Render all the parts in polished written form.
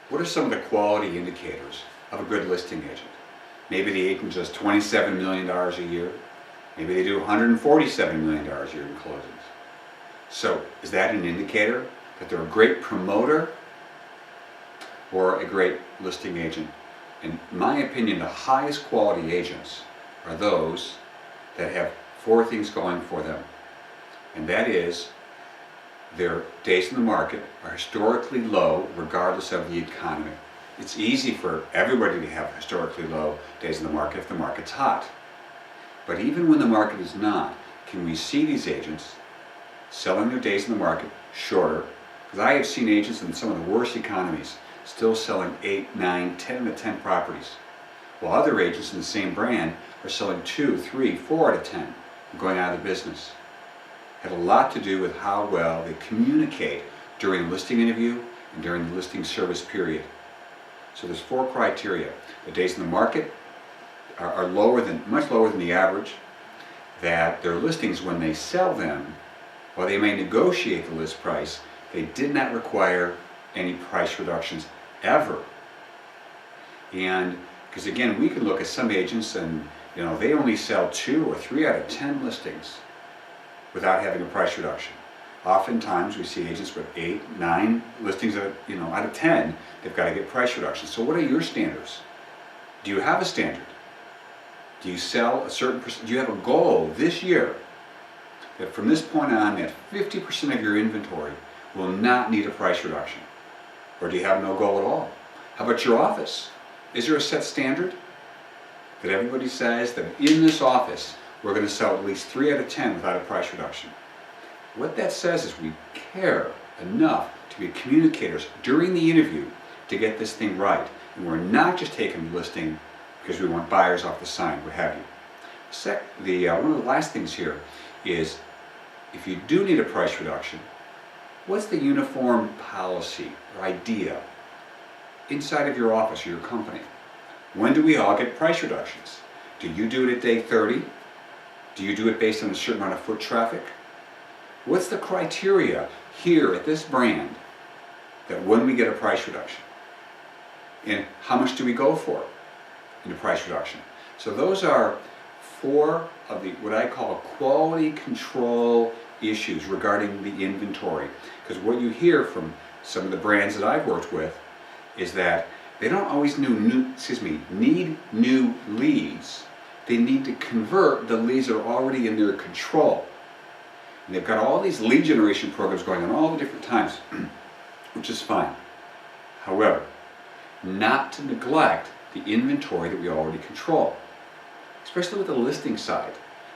What are some of the quality indicators of a good listing agent? Maybe the agent does $27 million a year. Maybe they do $147 million a year in closings. So is that an indicator that they're a great promoter or a great listing agent? In my opinion, the highest quality agents are those that have four things going for them. And that is, their days in the market are historically low regardless of the economy. It's easy for everybody to have historically low days in the market if the market's hot. But even when the market is not, can we see these agents selling their days in the market shorter? Because I have seen agents in some of the worst economies still selling 8, 9, 10 out of 10 properties, while other agents in the same brand are selling 2, 3, 4 out of 10 and going out of business. It had a lot to do with how well they communicate during the listing interview and during the listing service period. So there's four criteria. The days in the market are much lower than the average, that their listings, when they sell them, while they may negotiate the list price, they did not require any price reductions ever. And because again, we can look at some agents and they only sell 2 or 3 out of 10 listings without having a price reduction. Oftentimes we see agents with 8, 9 listings out of 10, they've got to get price reductions. So what are your standards? Do you have a standard? Do you sell a certain percent? Do you have a goal this year that from this point on that 50% of your inventory will not need a price reduction? Or do you have no goal at all? How about your office? Is there a set standard that everybody says that in this office we're going to sell at least 3 out of 10 without a price reduction? What that says is we care enough to be communicators during the interview to get this thing right. And we're not just taking the listing because we want buyers off the sign, what have you. One of the last things here is, if you do need a price reduction, what's the uniform policy or idea inside of your office or your company? When do we all get price reductions? Do you do it at day 30? Do you do it based on a certain amount of foot traffic? What's the criteria here at this brand that when we get a price reduction? And how much do we go for in a price reduction? So those are 4 of the what I call quality control issues regarding the inventory. Because what you hear from some of the brands that I've worked with is that they don't always need new leads. They need to convert the leads that are already in their control. And they've got all these lead generation programs going on all the different times, which is fine. However, not to neglect the inventory that we already control, especially with the listing side.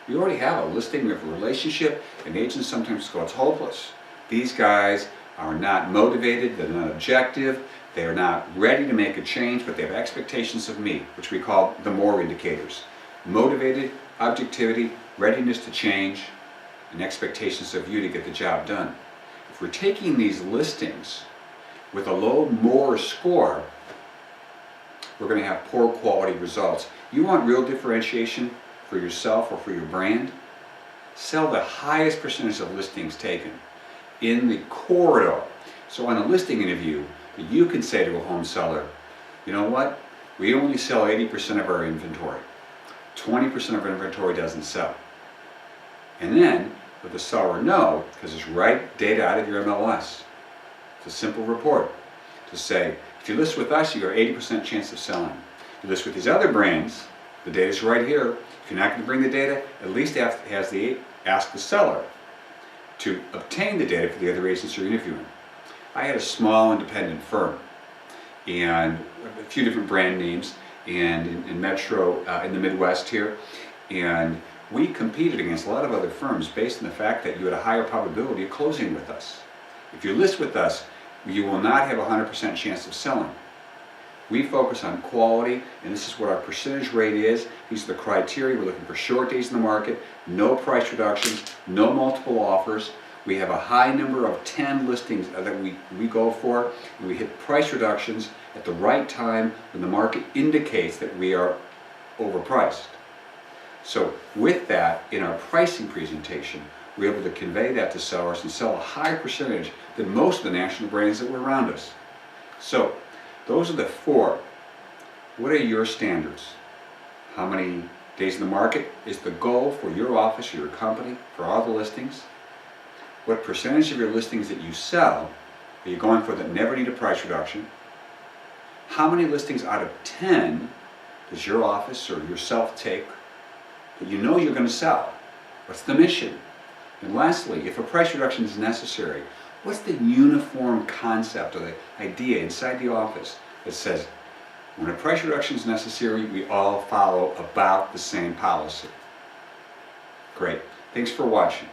We already have a listing, we have a relationship, and agents sometimes go, it's hopeless. These guys are not motivated, they're not objective, they're not ready to make a change, but they have expectations of me, which we call the MORE indicators. Motivated, objectivity, readiness to change, and expectations of you to get the job done. If we're taking these listings with a low MORE score, we're going to have poor quality results. You want real differentiation for yourself or for your brand? Sell the highest percentage of listings taken in the corridor. So on a listing interview, you can say to a home seller, you know what? We only sell 80% of our inventory. 20% of our inventory doesn't sell. And then let the seller know, because it's right data out of your MLS. It's a simple report to say, if you list with us, you got 80% chance of selling. You list with these other brands, the data's right here. If you're not going to bring the data, at least ask the seller to obtain the data for the other agents you're interviewing. I had a small independent firm and a few different brand names and in Metro, in the Midwest here, and we competed against a lot of other firms based on the fact that you had a higher probability of closing with us. If you list with us, you will not have a 100% chance of selling. We focus on quality, and this is what our percentage rate is. These are the criteria. We're looking for short days in the market, no price reductions, no multiple offers. We have a high number of 10 listings that we go for, and we hit price reductions at the right time when the market indicates that we are overpriced. So with that, in our pricing presentation, we're able to convey that to sellers and sell a higher percentage than most of the national brands that were around us. So Those are the 4. What are your standards? How many days in the market is the goal for your office or your company for all the listings? What percentage of your listings that you sell are you going for that never need a price reduction? How many listings out of 10 does your office or yourself take that you know you're going to sell? What's the mission? And lastly, if a price reduction is necessary, what's the uniform concept or the idea inside the office that says, when a price reduction is necessary, we all follow about the same policy? Great. Thanks for watching.